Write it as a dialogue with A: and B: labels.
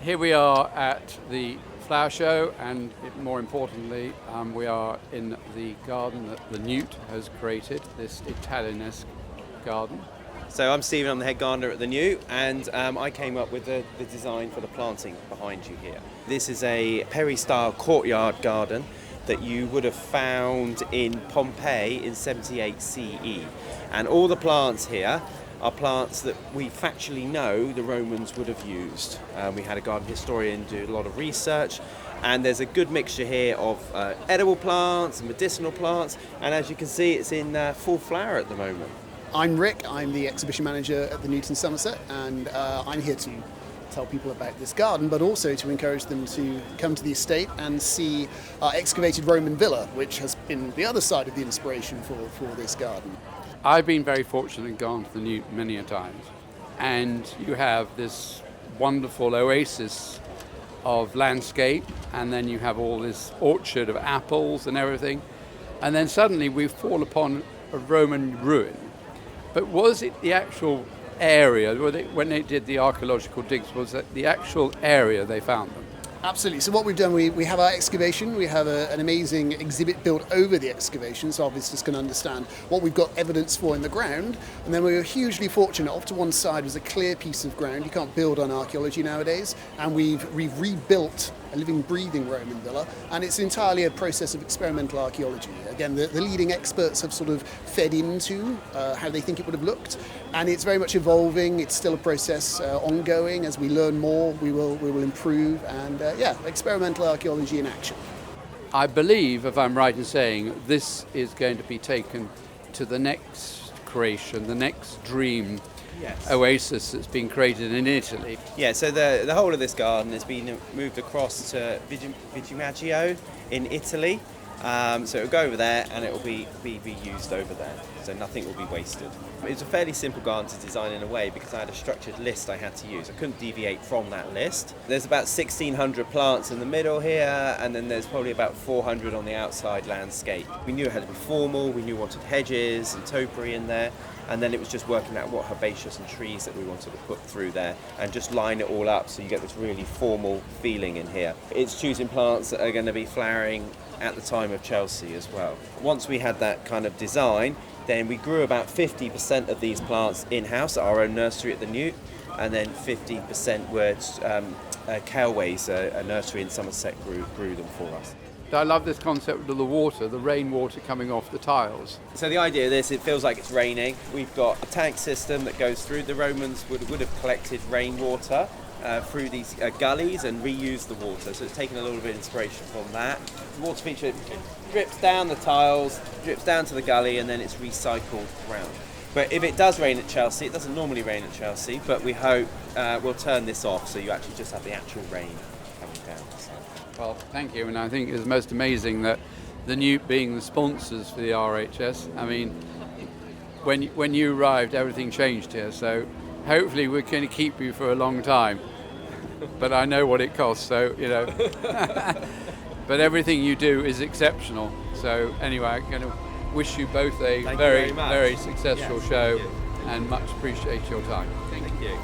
A: Here we are at the flower show, and more importantly, we are in the garden that the Newt has created, this Italianesque garden.
B: So I'm Stephen, I'm the head gardener at the Newt, and I came up with the design for the planting behind you here. This is a Perry-style courtyard garden that you would have found in Pompeii in 78 CE. And all the plants here are plants that we factually know the Romans would have used. We had a garden historian do a lot of research, and there's a good mixture here of edible plants and medicinal plants, and as you can see, it's in full flower at the moment.
C: I'm Rick, I'm the exhibition manager at the Newt in Somerset, and I'm here to tell people about this garden, but also to encourage them to come to the estate and see our excavated Roman villa, which has been the other side of the inspiration for this garden.
A: I've been very fortunate and gone to the Newt many a times, and you have this wonderful oasis of landscape, and then you have all this orchard of apples and everything, and then suddenly we fall upon a Roman ruin. But was it the actual area, when they did the archaeological digs, was it the actual area they found them?
C: Absolutely. So what we've done, we have our excavation, we have an amazing exhibit built over the excavation, so our visitors can understand what we've got evidence for in the ground. And then we were hugely fortunate, off to one side was a clear piece of ground. You can't build on archaeology nowadays. And we've rebuilt a living, breathing Roman villa, and it's entirely a process of experimental archaeology. Again, the leading experts have sort of fed into how they think it would have looked, and it's very much evolving. It's still a process ongoing. As we learn more, we will improve, and experimental archaeology in action.
A: I believe, if I'm right in saying, this is going to be taken to the next creation, the next dream.
B: Yes.
A: Oasis that's been created in Italy.
B: Yeah, so the whole of this garden has been moved across to Vigimaggio in Italy. So it'll go over there and it will be reused over there. So nothing will be wasted. It's a fairly simple garden to design in a way because I had a structured list I had to use. I couldn't deviate from that list. There's about 1,600 plants in the middle here, and then there's probably about 400 on the outside landscape. We knew it had to be formal, we knew we wanted hedges and topiary in there, and then it was just working out what herbaceous and trees that we wanted to put through there and just line it all up so you get this really formal feeling in here. It's choosing plants that are going to be flowering at the time of Chelsea as well. Once we had that kind of design, then we grew about 50% of these plants in-house at our own nursery at the Newt, and then 50% were Caleways, a nursery in Somerset, grew them for us.
A: I love this concept of the water, the rainwater coming off the tiles.
B: So the idea of this, it feels like it's raining. We've got a tank system that goes through. The Romans would have collected rainwater through these gullies and reused the water. So it's taken a little bit of inspiration from that. The water feature drips down the tiles, drips down to the gully, and then it's recycled around. But if it does rain at Chelsea, it doesn't normally rain at Chelsea, but we hope we'll turn this off so you actually just have the actual rain coming down. So.
A: Well, thank you, and I think it's most amazing that the Newt being the sponsors for the RHS. I mean, when you arrived, everything changed here, so hopefully we're going to keep you for a long time. But I know what it costs, so, you know. But everything you do is exceptional. So anyway, I'm going to wish you both a very successful show, and much appreciate your time.
B: Thank you.